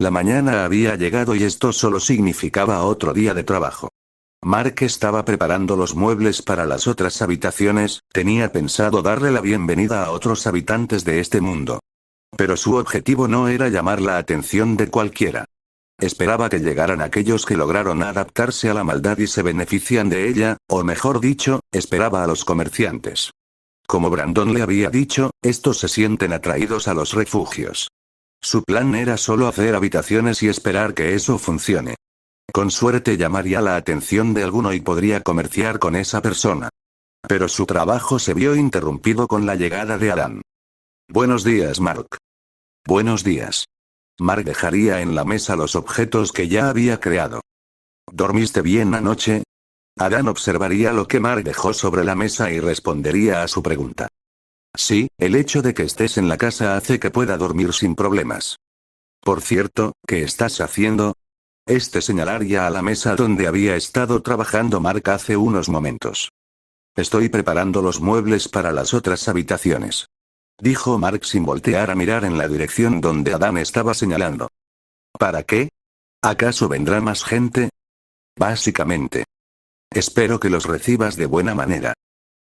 La mañana había llegado y esto solo significaba otro día de trabajo. Mark estaba preparando los muebles para las otras habitaciones, tenía pensado darle la bienvenida a otros habitantes de este mundo. Pero su objetivo no era llamar la atención de cualquiera. Esperaba que llegaran aquellos que lograron adaptarse a la maldad y se benefician de ella, o mejor dicho, esperaba a los comerciantes. Como Brandon le había dicho, estos se sienten atraídos a los refugios. Su plan era solo hacer habitaciones y esperar que eso funcione. Con suerte llamaría la atención de alguno y podría comerciar con esa persona. Pero su trabajo se vio interrumpido con la llegada de Adán. Buenos días, Mark. Buenos días. Mark dejaría en la mesa los objetos que ya había creado. ¿Dormiste bien anoche? Adán observaría lo que Mark dejó sobre la mesa y respondería a su pregunta. Sí, el hecho de que estés en la casa hace que pueda dormir sin problemas. Por cierto, ¿qué estás haciendo? Señalaría a la mesa donde había estado trabajando Mark hace unos momentos. Estoy preparando los muebles para las otras habitaciones. Dijo Mark sin voltear a mirar en la dirección donde Adán estaba señalando. ¿Para qué? ¿Acaso vendrá más gente? Básicamente. Espero que los recibas de buena manera.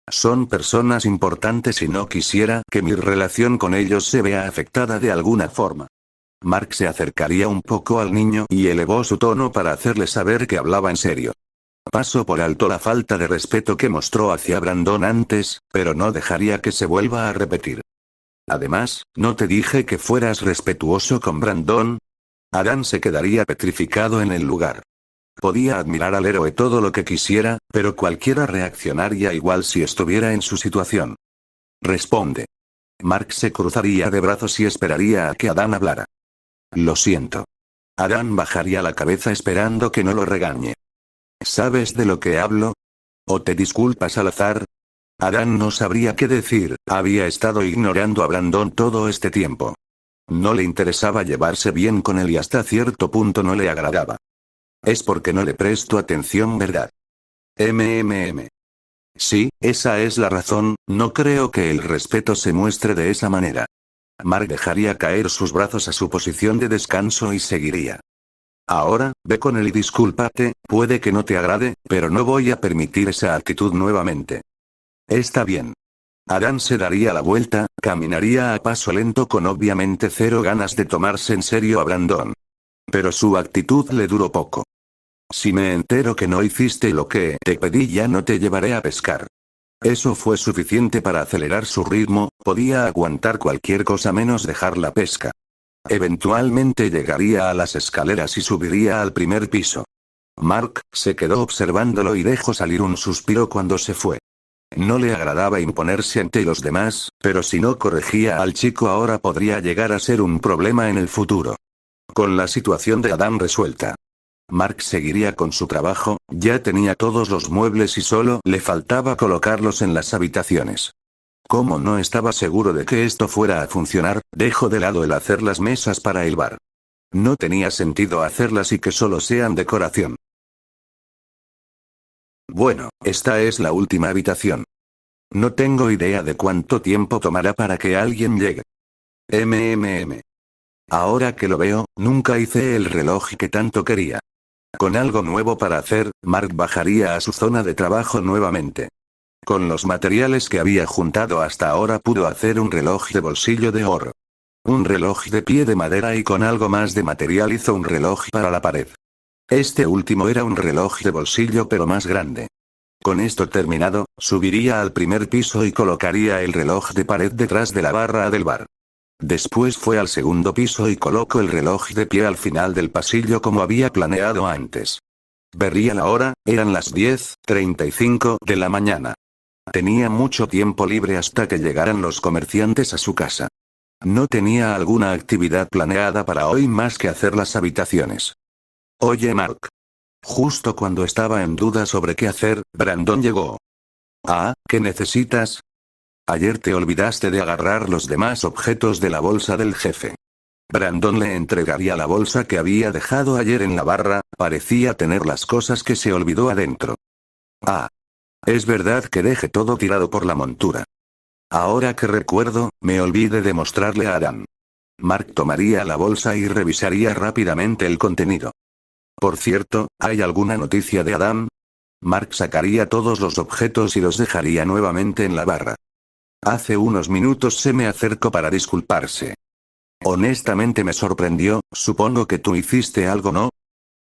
Son personas importantes y no quisiera que mi relación con ellos se vea afectada de alguna forma. Mark se acercaría un poco al niño y elevó su tono para hacerle saber que hablaba en serio. Pasó por alto la falta de respeto que mostró hacia Brandon antes, pero no dejaría que se vuelva a repetir. Además, ¿no te dije que fueras respetuoso con Brandon? Adán se quedaría petrificado en el lugar. Podía admirar al héroe todo lo que quisiera, pero cualquiera reaccionaría igual si estuviera en su situación. Responde. Mark se cruzaría de brazos y esperaría a que Adán hablara. Lo siento. Adán bajaría la cabeza esperando que no lo regañe. ¿Sabes de lo que hablo? ¿O te disculpas al azar? Adán no sabría qué decir, había estado ignorando a Brandon todo este tiempo. No le interesaba llevarse bien con él y hasta cierto punto no le agradaba. Es porque no le presto atención, ¿verdad? Sí, esa es la razón, no creo que el respeto se muestre de esa manera. Mark dejaría caer sus brazos a su posición de descanso y seguiría. Ahora, ve con él y discúlpate, puede que no te agrade, pero no voy a permitir esa actitud nuevamente. Está bien. Adán se daría la vuelta, caminaría a paso lento con obviamente cero ganas de tomarse en serio a Brandon. Pero su actitud le duró poco. Si me entero que no hiciste lo que te pedí, ya no te llevaré a pescar. Eso fue suficiente para acelerar su ritmo, podía aguantar cualquier cosa menos dejar la pesca. Eventualmente llegaría a las escaleras y subiría al primer piso. Mark se quedó observándolo y dejó salir un suspiro cuando se fue. No le agradaba imponerse ante los demás, pero si no corregía al chico ahora podría llegar a ser un problema en el futuro. Con la situación de Adán resuelta, Mark seguiría con su trabajo, ya tenía todos los muebles y solo le faltaba colocarlos en las habitaciones. Como no estaba seguro de que esto fuera a funcionar, dejó de lado el hacer las mesas para el bar. No tenía sentido hacerlas y que solo sean decoración. Bueno, esta es la última habitación. No tengo idea de cuánto tiempo tomará para que alguien llegue. Ahora que lo veo, nunca hice el reloj que tanto quería. Con algo nuevo para hacer, Mark bajaría a su zona de trabajo nuevamente. Con los materiales que había juntado hasta ahora pudo hacer un reloj de bolsillo de oro. Un reloj de pie de madera y con algo más de material hizo un reloj para la pared. Este último era un reloj de bolsillo pero más grande. Con esto terminado, subiría al primer piso y colocaría el reloj de pared detrás de la barra del bar. Después fue al segundo piso y colocó el reloj de pie al final del pasillo como había planeado antes. Vería la hora, eran las 10:35 de la mañana. Tenía mucho tiempo libre hasta que llegaran los comerciantes a su casa. No tenía alguna actividad planeada para hoy más que hacer las habitaciones. Oye, Mark. Justo cuando estaba en duda sobre qué hacer, Brandon llegó. Ah, ¿qué necesitas? Ayer te olvidaste de agarrar los demás objetos de la bolsa del jefe. Brandon le entregaría la bolsa que había dejado ayer en la barra, parecía tener las cosas que se olvidó adentro. Ah. Es verdad que dejé todo tirado por la montura. Ahora que recuerdo, me olvidé de mostrarle a Adán. Mark tomaría la bolsa y revisaría rápidamente el contenido. Por cierto, ¿hay alguna noticia de Adam? Mark sacaría todos los objetos y los dejaría nuevamente en la barra. Hace unos minutos se me acercó para disculparse. Honestamente me sorprendió, supongo que tú hiciste algo, ¿no?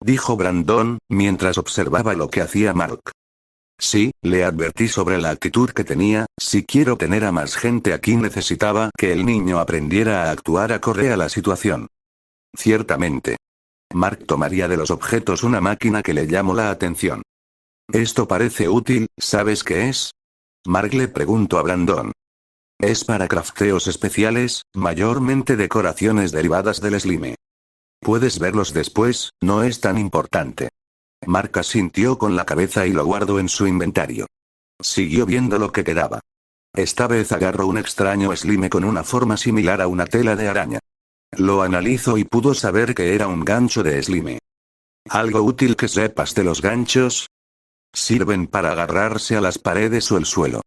Dijo Brandon, mientras observaba lo que hacía Mark. Sí, le advertí sobre la actitud que tenía, si quiero tener a más gente aquí necesitaba que el niño aprendiera a actuar acorde a la situación. Ciertamente. Mark tomaría de los objetos una máquina que le llamó la atención. Esto parece útil, ¿sabes qué es? Mark le preguntó a Brandon. Es para crafteos especiales, mayormente decoraciones derivadas del slime. Puedes verlos después, no es tan importante. Mark asintió con la cabeza y lo guardó en su inventario. Siguió viendo lo que quedaba. Esta vez agarró un extraño slime con una forma similar a una tela de araña. Lo analizó y pudo saber que era un gancho de slime. ¿Algo útil que sepas de los ganchos? Sirven para agarrarse a las paredes o el suelo.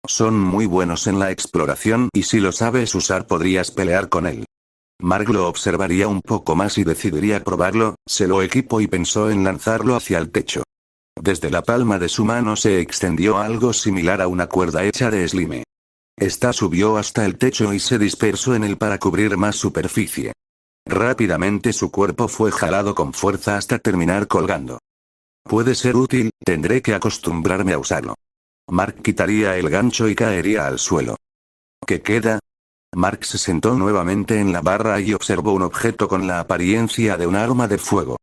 Son muy buenos en la exploración y si lo sabes usar podrías pelear con él. Mark lo observaría un poco más y decidiría probarlo, se lo equipó y pensó en lanzarlo hacia el techo. Desde la palma de su mano se extendió algo similar a una cuerda hecha de slime. Esta subió hasta el techo y se dispersó en él para cubrir más superficie. Rápidamente su cuerpo fue jalado con fuerza hasta terminar colgando. Puede ser útil, tendré que acostumbrarme a usarlo. Mark quitaría el gancho y caería al suelo. ¿Qué queda? Mark se sentó nuevamente en la barra y observó un objeto con la apariencia de un arma de fuego.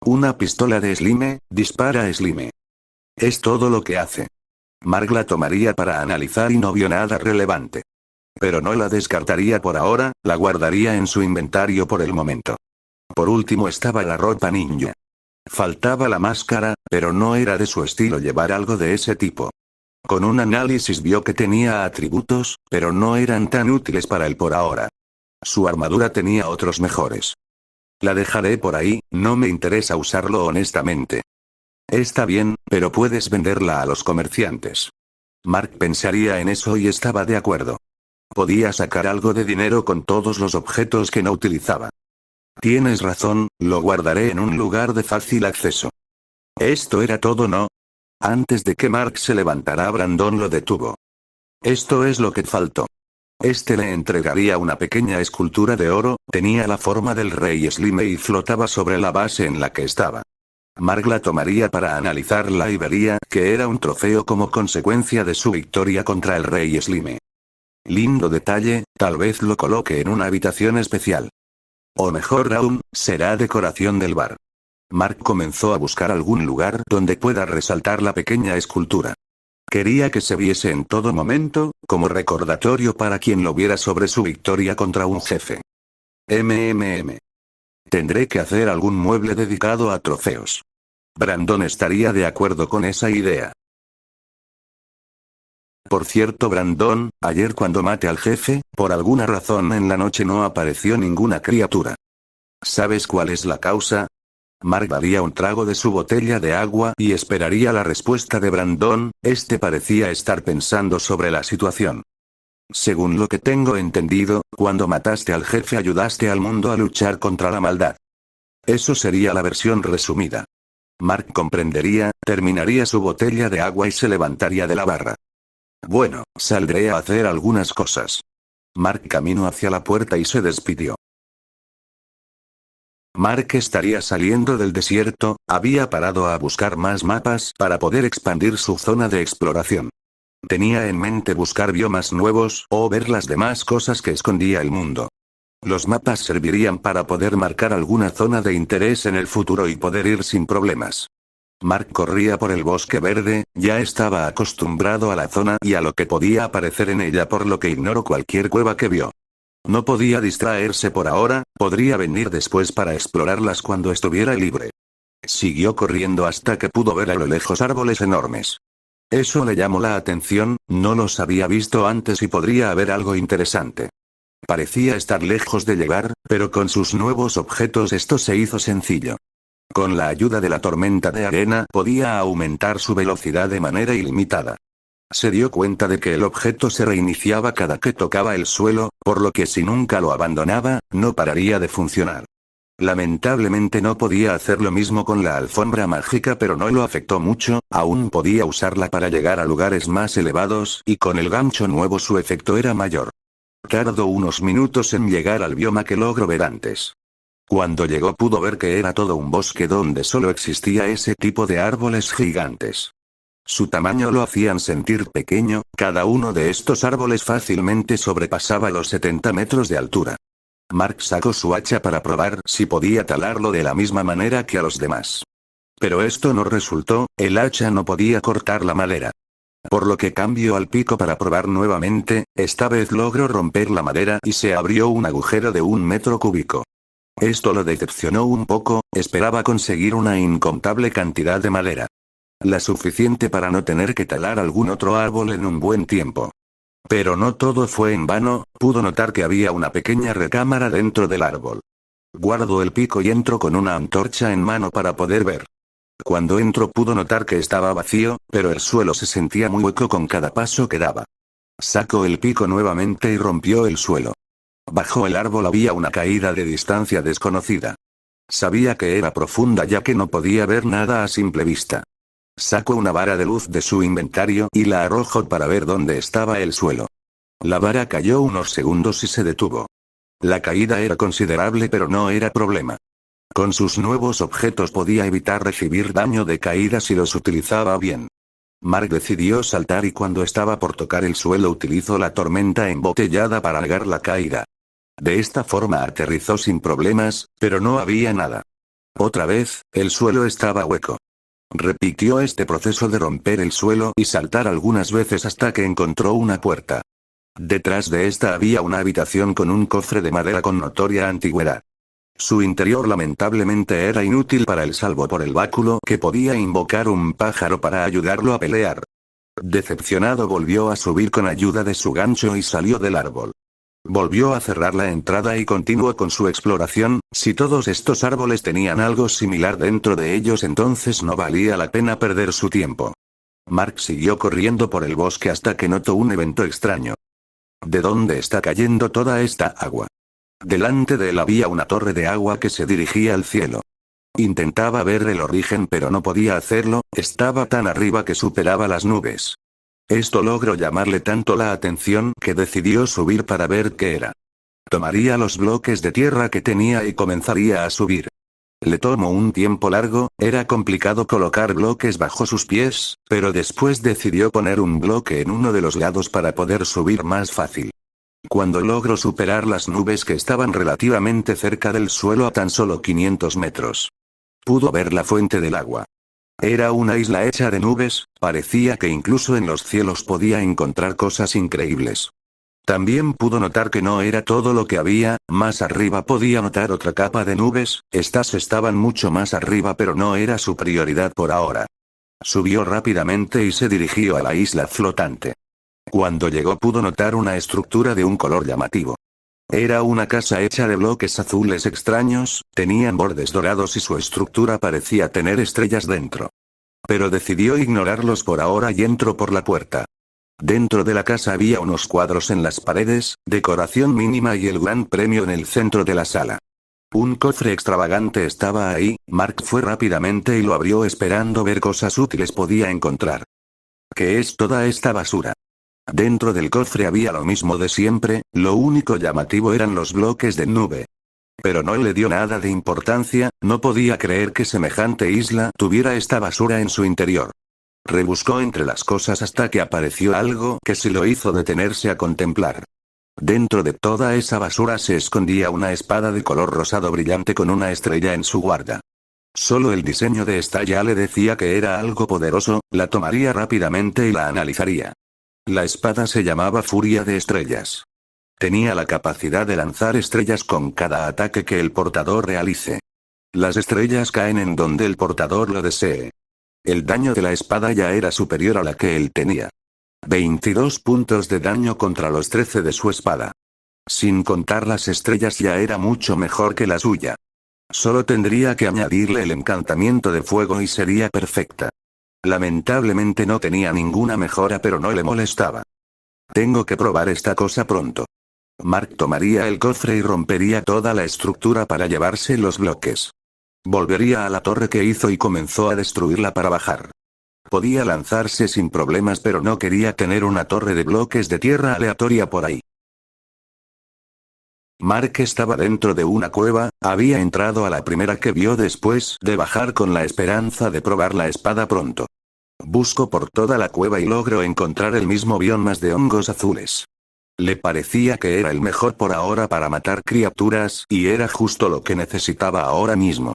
Una pistola de slime, dispara slime. Es todo lo que hace. Mark la tomaría para analizar y no vio nada relevante. Pero no la descartaría por ahora, la guardaría en su inventario por el momento. Por último estaba la ropa ninja. Faltaba la máscara, pero no era de su estilo llevar algo de ese tipo. Con un análisis vio que tenía atributos, pero no eran tan útiles para él por ahora. Su armadura tenía otros mejores. La dejaré por ahí, no me interesa usarlo honestamente. Está bien, pero puedes venderla a los comerciantes. Mark pensaría en eso y estaba de acuerdo. Podía sacar algo de dinero con todos los objetos que no utilizaba. Tienes razón, lo guardaré en un lugar de fácil acceso. Esto era todo, ¿no? Antes de que Mark se levantara, Brandon lo detuvo. Esto es lo que faltó. Este le entregaría una pequeña escultura de oro, tenía la forma del rey Slime y flotaba sobre la base en la que estaba. Mark la tomaría para analizarla y vería que era un trofeo como consecuencia de su victoria contra el rey Slime. Lindo detalle, tal vez lo coloque en una habitación especial. O mejor aún, será decoración del bar. Mark comenzó a buscar algún lugar donde pueda resaltar la pequeña escultura. Quería que se viese en todo momento, como recordatorio para quien lo viera sobre su victoria contra un jefe. Tendré que hacer algún mueble dedicado a trofeos. Brandon estaría de acuerdo con esa idea. Por cierto, Brandon, ayer cuando maté al jefe, por alguna razón en la noche no apareció ninguna criatura. ¿Sabes cuál es la causa? Mark daría un trago de su botella de agua y esperaría la respuesta de Brandon, este parecía estar pensando sobre la situación. Según lo que tengo entendido, cuando mataste al jefe ayudaste al mundo a luchar contra la maldad. Eso sería la versión resumida. Mark comprendería, terminaría su botella de agua y se levantaría de la barra. Bueno, saldré a hacer algunas cosas. Mark caminó hacia la puerta y se despidió. Mark estaría saliendo del desierto, había parado a buscar más mapas para poder expandir su zona de exploración. Tenía en mente buscar biomas nuevos o ver las demás cosas que escondía el mundo. Los mapas servirían para poder marcar alguna zona de interés en el futuro y poder ir sin problemas. Mark corría por el bosque verde, ya estaba acostumbrado a la zona y a lo que podía aparecer en ella, por lo que ignoró cualquier cueva que vio. No podía distraerse por ahora, podría venir después para explorarlas cuando estuviera libre. Siguió corriendo hasta que pudo ver a lo lejos árboles enormes. Eso le llamó la atención, no los había visto antes y podría haber algo interesante. Parecía estar lejos de llegar, pero con sus nuevos objetos esto se hizo sencillo. Con la ayuda de la tormenta de arena podía aumentar su velocidad de manera ilimitada. Se dio cuenta de que el objeto se reiniciaba cada que tocaba el suelo, por lo que si nunca lo abandonaba, no pararía de funcionar. Lamentablemente no podía hacer lo mismo con la alfombra mágica, pero no lo afectó mucho, aún podía usarla para llegar a lugares más elevados, y con el gancho nuevo su efecto era mayor. Tardó unos minutos en llegar al bioma que logró ver antes. Cuando llegó pudo ver que era todo un bosque donde solo existía ese tipo de árboles gigantes. Su tamaño lo hacían sentir pequeño, cada uno de estos árboles fácilmente sobrepasaba los 70 metros de altura. Mark sacó su hacha para probar si podía talarlo de la misma manera que a los demás. Pero esto no resultó, el hacha no podía cortar la madera. Por lo que cambió al pico para probar nuevamente, esta vez logró romper la madera y se abrió un agujero de 1 metro cúbico. Esto lo decepcionó un poco, esperaba conseguir una incontable cantidad de madera. La suficiente para no tener que talar algún otro árbol en un buen tiempo. Pero no todo fue en vano, pudo notar que había una pequeña recámara dentro del árbol. Guardó el pico y entró con una antorcha en mano para poder ver. Cuando entró pudo notar que estaba vacío, pero el suelo se sentía muy hueco con cada paso que daba. Sacó el pico nuevamente y rompió el suelo. Bajo el árbol había una caída de distancia desconocida. Sabía que era profunda ya que no podía ver nada a simple vista. Sacó una vara de luz de su inventario y la arrojó para ver dónde estaba el suelo. La vara cayó unos segundos y se detuvo. La caída era considerable pero no era problema. Con sus nuevos objetos podía evitar recibir daño de caída si los utilizaba bien. Mark decidió saltar y cuando estaba por tocar el suelo utilizó la tormenta embotellada para negar la caída. De esta forma aterrizó sin problemas, pero no había nada. Otra vez, el suelo estaba hueco. Repitió este proceso de romper el suelo y saltar algunas veces hasta que encontró una puerta. Detrás de esta había una habitación con un cofre de madera con notoria antigüedad. Su interior lamentablemente era inútil para él salvo por el báculo que podía invocar un pájaro para ayudarlo a pelear. Decepcionado volvió a subir con ayuda de su gancho y salió del árbol. Volvió a cerrar la entrada y continuó con su exploración, si todos estos árboles tenían algo similar dentro de ellos entonces no valía la pena perder su tiempo. Mark siguió corriendo por el bosque hasta que notó un evento extraño. ¿De dónde está cayendo toda esta agua? Delante de él había una torre de agua que se dirigía al cielo. Intentaba ver el origen pero no podía hacerlo, estaba tan arriba que superaba las nubes. Esto logró llamarle tanto la atención que decidió subir para ver qué era. Tomaría los bloques de tierra que tenía y comenzaría a subir. Le tomó un tiempo largo, era complicado colocar bloques bajo sus pies, pero después decidió poner un bloque en uno de los lados para poder subir más fácil. Cuando logró superar las nubes que estaban relativamente cerca del suelo a tan solo 500 metros. Pudo ver la fuente del agua. Era una isla hecha de nubes, parecía que incluso en los cielos podía encontrar cosas increíbles. También pudo notar que no era todo lo que había, más arriba podía notar otra capa de nubes, estas estaban mucho más arriba pero no era su prioridad por ahora. Subió rápidamente y se dirigió a la isla flotante. Cuando llegó pudo notar una estructura de un color llamativo. Era una casa hecha de bloques azules extraños, tenían bordes dorados y su estructura parecía tener estrellas dentro. Pero decidió ignorarlos por ahora y entró por la puerta. Dentro de la casa había unos cuadros en las paredes, decoración mínima y el gran premio en el centro de la sala. Un cofre extravagante estaba ahí, Mark fue rápidamente y lo abrió esperando ver cosas útiles podía encontrar. ¿Qué es toda esta basura? Dentro del cofre había lo mismo de siempre, lo único llamativo eran los bloques de nube. Pero no le dio nada de importancia, no podía creer que semejante isla tuviera esta basura en su interior. Rebuscó entre las cosas hasta que apareció algo que sí lo hizo detenerse a contemplar. Dentro de toda esa basura se escondía una espada de color rosado brillante con una estrella en su guarda. Solo el diseño de esta ya le decía que era algo poderoso, la tomaría rápidamente y la analizaría. La espada se llamaba Furia de Estrellas. Tenía la capacidad de lanzar estrellas con cada ataque que el portador realice. Las estrellas caen en donde el portador lo desee. El daño de la espada ya era superior a la que él tenía. 22 puntos de daño contra los 13 de su espada. Sin contar las estrellas ya era mucho mejor que la suya. Solo tendría que añadirle el encantamiento de fuego y sería perfecta. Lamentablemente no tenía ninguna mejora, pero no le molestaba. Tengo que probar esta cosa pronto. Mark tomaría el cofre y rompería toda la estructura para llevarse los bloques. Volvería a la torre que hizo y comenzó a destruirla para bajar. Podía lanzarse sin problemas, pero no quería tener una torre de bloques de tierra aleatoria por ahí. Mark estaba dentro de una cueva, había entrado a la primera que vio después de bajar con la esperanza de probar la espada pronto. Buscó por toda la cueva y logró encontrar el mismo biomas de hongos azules. Le parecía que era el mejor por ahora para matar criaturas, y era justo lo que necesitaba ahora mismo.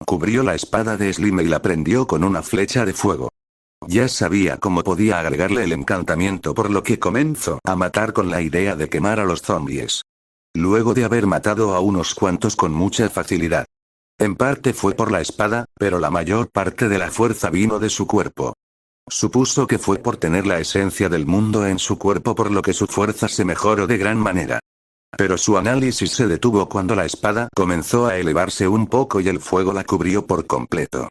Cubrió la espada de Slim y la prendió con una flecha de fuego. Ya sabía cómo podía agregarle el encantamiento, por lo que comenzó a matar con la idea de quemar a los zombies. Luego de haber matado a unos cuantos con mucha facilidad. En parte fue por la espada, pero la mayor parte de la fuerza vino de su cuerpo. Supuso que fue por tener la esencia del mundo en su cuerpo, por lo que su fuerza se mejoró de gran manera. Pero su análisis se detuvo cuando la espada comenzó a elevarse un poco y el fuego la cubrió por completo.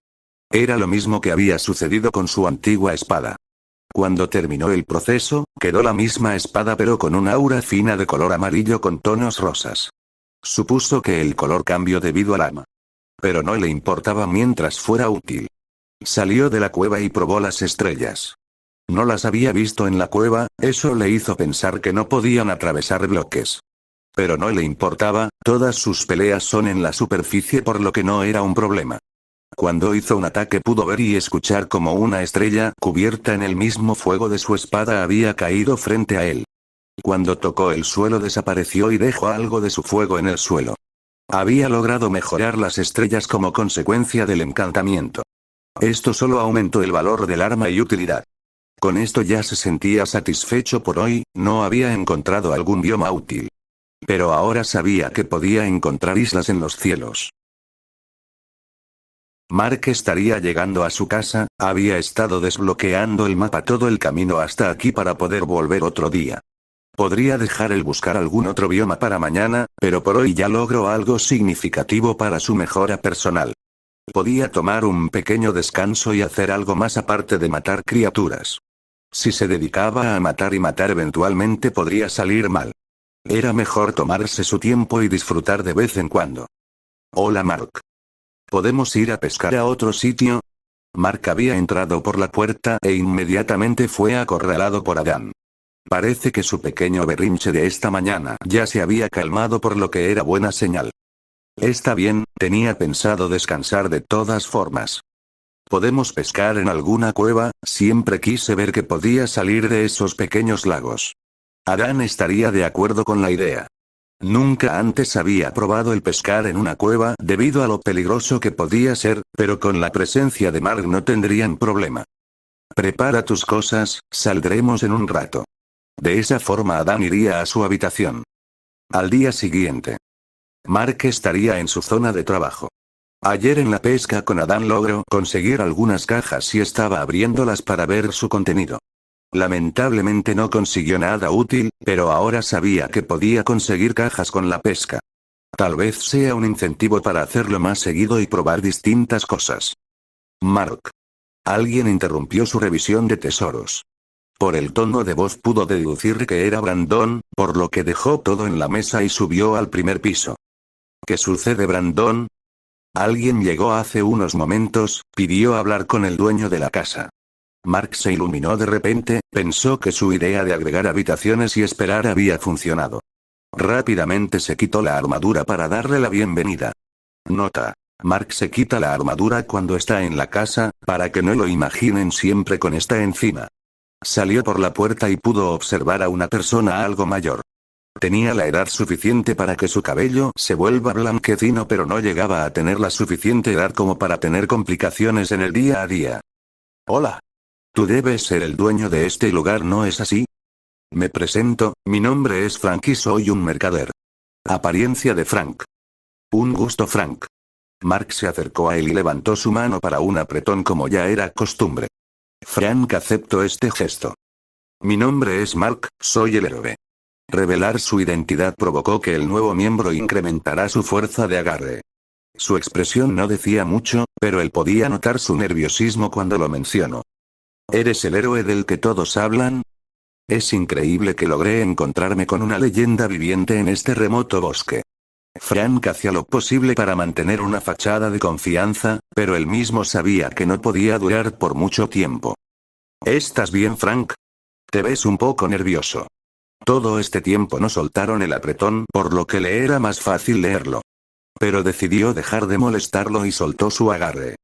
Era lo mismo que había sucedido con su antigua espada. Cuando terminó el proceso, quedó la misma espada pero con una aura fina de color amarillo con tonos rosas. Supuso que el color cambió debido al arma. Pero no le importaba mientras fuera útil. Salió de la cueva y probó las estrellas. No las había visto en la cueva, eso le hizo pensar que no podían atravesar bloques. Pero no le importaba, todas sus peleas son en la superficie, por lo que no era un problema. Cuando hizo un ataque pudo ver y escuchar como una estrella cubierta en el mismo fuego de su espada había caído frente a él. Cuando tocó el suelo desapareció y dejó algo de su fuego en el suelo. Había logrado mejorar las estrellas como consecuencia del encantamiento. Esto solo aumentó el valor del arma y utilidad. Con esto ya se sentía satisfecho por hoy, no había encontrado algún bioma útil. Pero ahora sabía que podía encontrar islas en los cielos. Mark estaría llegando a su casa, había estado desbloqueando el mapa todo el camino hasta aquí para poder volver otro día. Podría dejar el buscar algún otro bioma para mañana, pero por hoy ya logró algo significativo para su mejora personal. Podía tomar un pequeño descanso y hacer algo más aparte de matar criaturas. Si se dedicaba a matar y matar eventualmente podría salir mal. Era mejor tomarse su tiempo y disfrutar de vez en cuando. Hola Mark. ¿Podemos ir a pescar a otro sitio? Mark había entrado por la puerta e inmediatamente fue acorralado por Adán. Parece que su pequeño berrinche de esta mañana ya se había calmado, por lo que era buena señal. Está bien, tenía pensado descansar de todas formas. ¿Podemos pescar en alguna cueva? Siempre quise ver que podía salir de esos pequeños lagos. Adán estaría de acuerdo con la idea. Nunca antes había probado el pescar en una cueva debido a lo peligroso que podía ser, pero con la presencia de Mark no tendrían problema. Prepara tus cosas, saldremos en un rato. De esa forma Adán iría a su habitación. Al día siguiente. Mark estaría en su zona de trabajo. Ayer en la pesca con Adán logró conseguir algunas cajas y estaba abriéndolas para ver su contenido. Lamentablemente no consiguió nada útil, pero ahora sabía que podía conseguir cajas con la pesca. Tal vez sea un incentivo para hacerlo más seguido y probar distintas cosas. Mark. Alguien interrumpió su revisión de tesoros. Por el tono de voz pudo deducir que era Brandon, por lo que dejó todo en la mesa y subió al primer piso. ¿Qué sucede, Brandon? Alguien llegó hace unos momentos, pidió hablar con el dueño de la casa. Mark se iluminó de repente, pensó que su idea de agregar habitaciones y esperar había funcionado. Rápidamente se quitó la armadura para darle la bienvenida. Nota. Mark se quita la armadura cuando está en la casa, para que no lo imaginen siempre con esta encima. Salió por la puerta y pudo observar a una persona algo mayor. Tenía la edad suficiente para que su cabello se vuelva blanquecino, pero no llegaba a tener la suficiente edad como para tener complicaciones en el día a día. Hola. Tú debes ser el dueño de este lugar, ¿no es así? Me presento, mi nombre es Frank y soy un mercader. Apariencia de Frank. Un gusto, Frank. Mark se acercó a él y levantó su mano para un apretón como ya era costumbre. Frank aceptó este gesto. Mi nombre es Mark, soy el héroe. Revelar su identidad provocó que el nuevo miembro incrementara su fuerza de agarre. Su expresión no decía mucho, pero él podía notar su nerviosismo cuando lo mencionó. ¿Eres el héroe del que todos hablan? Es increíble que logré encontrarme con una leyenda viviente en este remoto bosque. Frank hacía lo posible para mantener una fachada de confianza, pero él mismo sabía que no podía durar por mucho tiempo. ¿Estás bien, Frank? Te ves un poco nervioso. Todo este tiempo no soltaron el apretón, por lo que le era más fácil leerlo. Pero decidió dejar de molestarlo y soltó su agarre.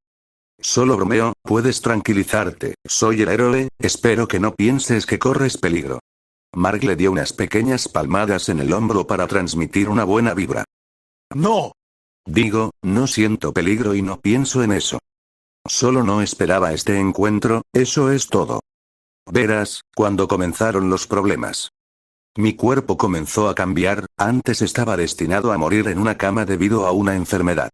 Solo bromeo, puedes tranquilizarte, soy el héroe, espero que no pienses que corres peligro. Mark le dio unas pequeñas palmadas en el hombro para transmitir una buena vibra. No. Digo, no siento peligro y no pienso en eso. Solo no esperaba este encuentro, eso es todo. Verás, cuando comenzaron los problemas. Mi cuerpo comenzó a cambiar, antes estaba destinado a morir en una cama debido a una enfermedad.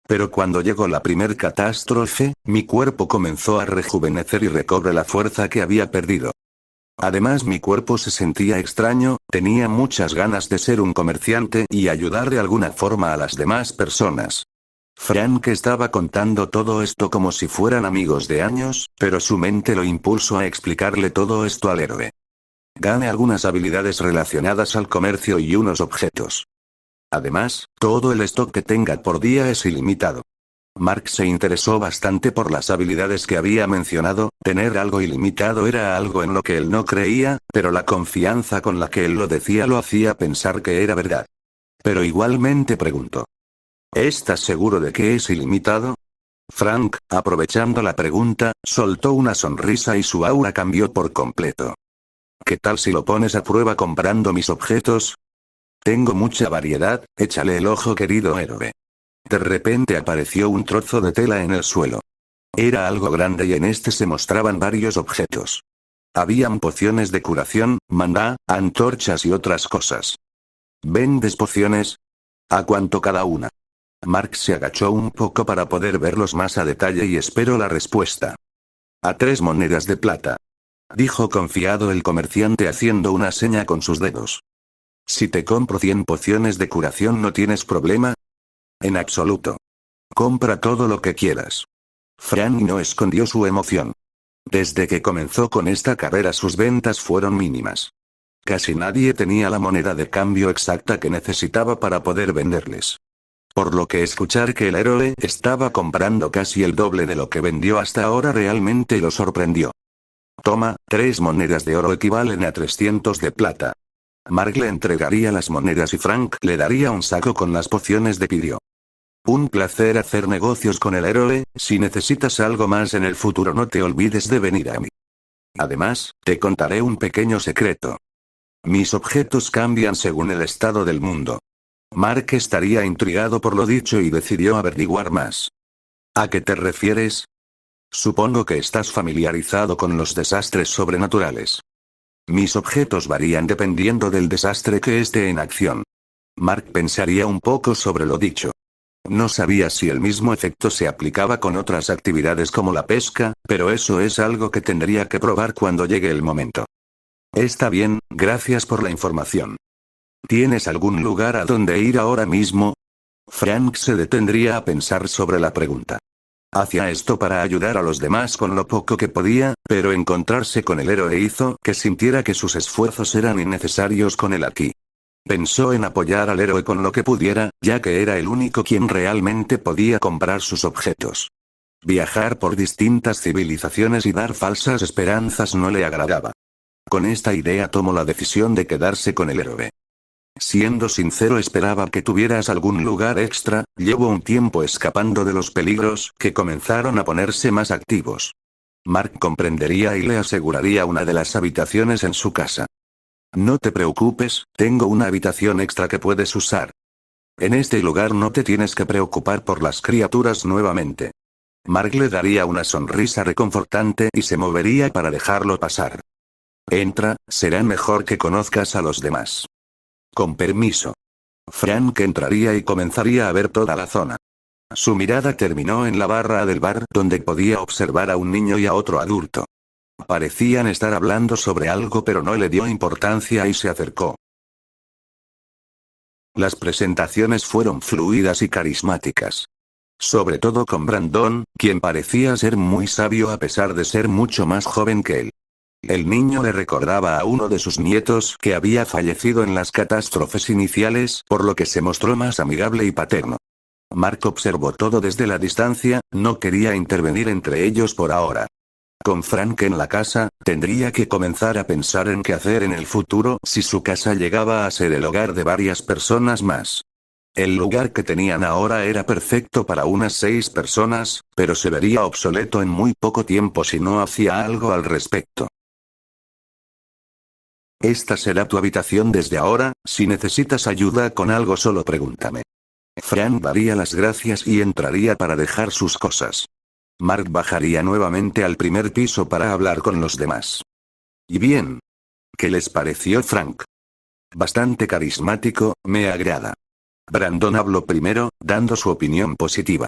Pero cuando llegó la primer catástrofe, mi cuerpo comenzó a rejuvenecer y recobré la fuerza que había perdido. Además mi cuerpo se sentía extraño, tenía muchas ganas de ser un comerciante y ayudar de alguna forma a las demás personas. Frank estaba contando todo esto como si fueran amigos de años, pero su mente lo impulsó a explicarle todo esto al héroe. Gane algunas habilidades relacionadas al comercio y unos objetos. Además, todo el stock que tenga por día es ilimitado. Mark se interesó bastante por las habilidades que había mencionado, tener algo ilimitado era algo en lo que él no creía, pero la confianza con la que él lo decía lo hacía pensar que era verdad. Pero igualmente preguntó. ¿Estás seguro de que es ilimitado? Frank, aprovechando la pregunta, soltó una sonrisa y su aura cambió por completo. ¿Qué tal si lo pones a prueba comprando mis objetos? Tengo mucha variedad, échale el ojo, querido héroe. De repente apareció un trozo de tela en el suelo. Era algo grande y en este se mostraban varios objetos. Habían pociones de curación, maná, antorchas y otras cosas. ¿Vendes pociones? ¿A cuánto cada una? Mark se agachó un poco para poder verlos más a detalle y esperó la respuesta. A 3 monedas de plata. Dijo confiado el comerciante haciendo una seña con sus dedos. Si te compro 100 pociones de curación ¿no tienes problema? En absoluto. Compra todo lo que quieras. Frank no escondió su emoción. Desde que comenzó con esta carrera sus ventas fueron mínimas. Casi nadie tenía la moneda de cambio exacta que necesitaba para poder venderles. Por lo que escuchar que el héroe estaba comprando casi el doble de lo que vendió hasta ahora realmente lo sorprendió. Toma, 3 monedas de oro equivalen a 300 de plata. Mark le entregaría las monedas y Frank le daría un saco con las pociones de pidió. Un placer hacer negocios con el héroe, si necesitas algo más en el futuro no te olvides de venir a mí. Además, te contaré un pequeño secreto. Mis objetos cambian según el estado del mundo. Mark estaría intrigado por lo dicho y decidió averiguar más. ¿A qué te refieres? Supongo que estás familiarizado con los desastres sobrenaturales. Mis objetos varían dependiendo del desastre que esté en acción. Mark pensaría un poco sobre lo dicho. No sabía si el mismo efecto se aplicaba con otras actividades como la pesca, pero eso es algo que tendría que probar cuando llegue el momento. Está bien, gracias por la información. ¿Tienes algún lugar a donde ir ahora mismo? Frank se detendría a pensar sobre la pregunta. Hacía esto para ayudar a los demás con lo poco que podía, pero encontrarse con el héroe hizo que sintiera que sus esfuerzos eran innecesarios con él aquí. Pensó en apoyar al héroe con lo que pudiera, ya que era el único quien realmente podía comprar sus objetos. Viajar por distintas civilizaciones y dar falsas esperanzas no le agradaba. Con esta idea tomó la decisión de quedarse con el héroe. Siendo sincero, esperaba que tuvieras algún lugar extra, llevo un tiempo escapando de los peligros que comenzaron a ponerse más activos. Mark comprendería y le aseguraría una de las habitaciones en su casa. No te preocupes, tengo una habitación extra que puedes usar. En este lugar no te tienes que preocupar por las criaturas nuevamente. Mark le daría una sonrisa reconfortante y se movería para dejarlo pasar. Entra, será mejor que conozcas a los demás. Con permiso. Frank entraría y comenzaría a ver toda la zona. Su mirada terminó en la barra del bar donde podía observar a un niño y a otro adulto. Parecían estar hablando sobre algo pero no le dio importancia y se acercó. Las presentaciones fueron fluidas y carismáticas. Sobre todo con Brandon, quien parecía ser muy sabio a pesar de ser mucho más joven que él. El niño le recordaba a uno de sus nietos que había fallecido en las catástrofes iniciales, por lo que se mostró más amigable y paterno. Mark observó todo desde la distancia, no quería intervenir entre ellos por ahora. Con Frank en la casa, tendría que comenzar a pensar en qué hacer en el futuro si su casa llegaba a ser el hogar de varias personas más. El lugar que tenían ahora era perfecto para unas 6 personas, pero se vería obsoleto en muy poco tiempo si no hacía algo al respecto. Esta será tu habitación desde ahora, si necesitas ayuda con algo solo pregúntame. Frank daría las gracias y entraría para dejar sus cosas. Mark bajaría nuevamente al primer piso para hablar con los demás. ¿Y bien? ¿Qué les pareció Frank? Bastante carismático, me agrada. Brandon habló primero, dando su opinión positiva.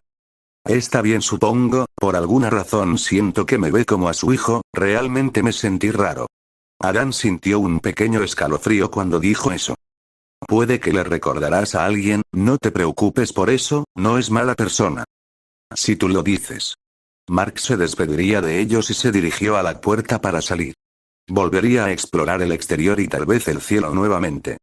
Está bien, supongo, por alguna razón siento que me ve como a su hijo, realmente me sentí raro. Adam sintió un pequeño escalofrío cuando dijo eso. Puede que le recordarás a alguien, no te preocupes por eso, no es mala persona. Si tú lo dices. Mark se despediría de ellos y se dirigió a la puerta para salir. Volvería a explorar el exterior y tal vez el cielo nuevamente.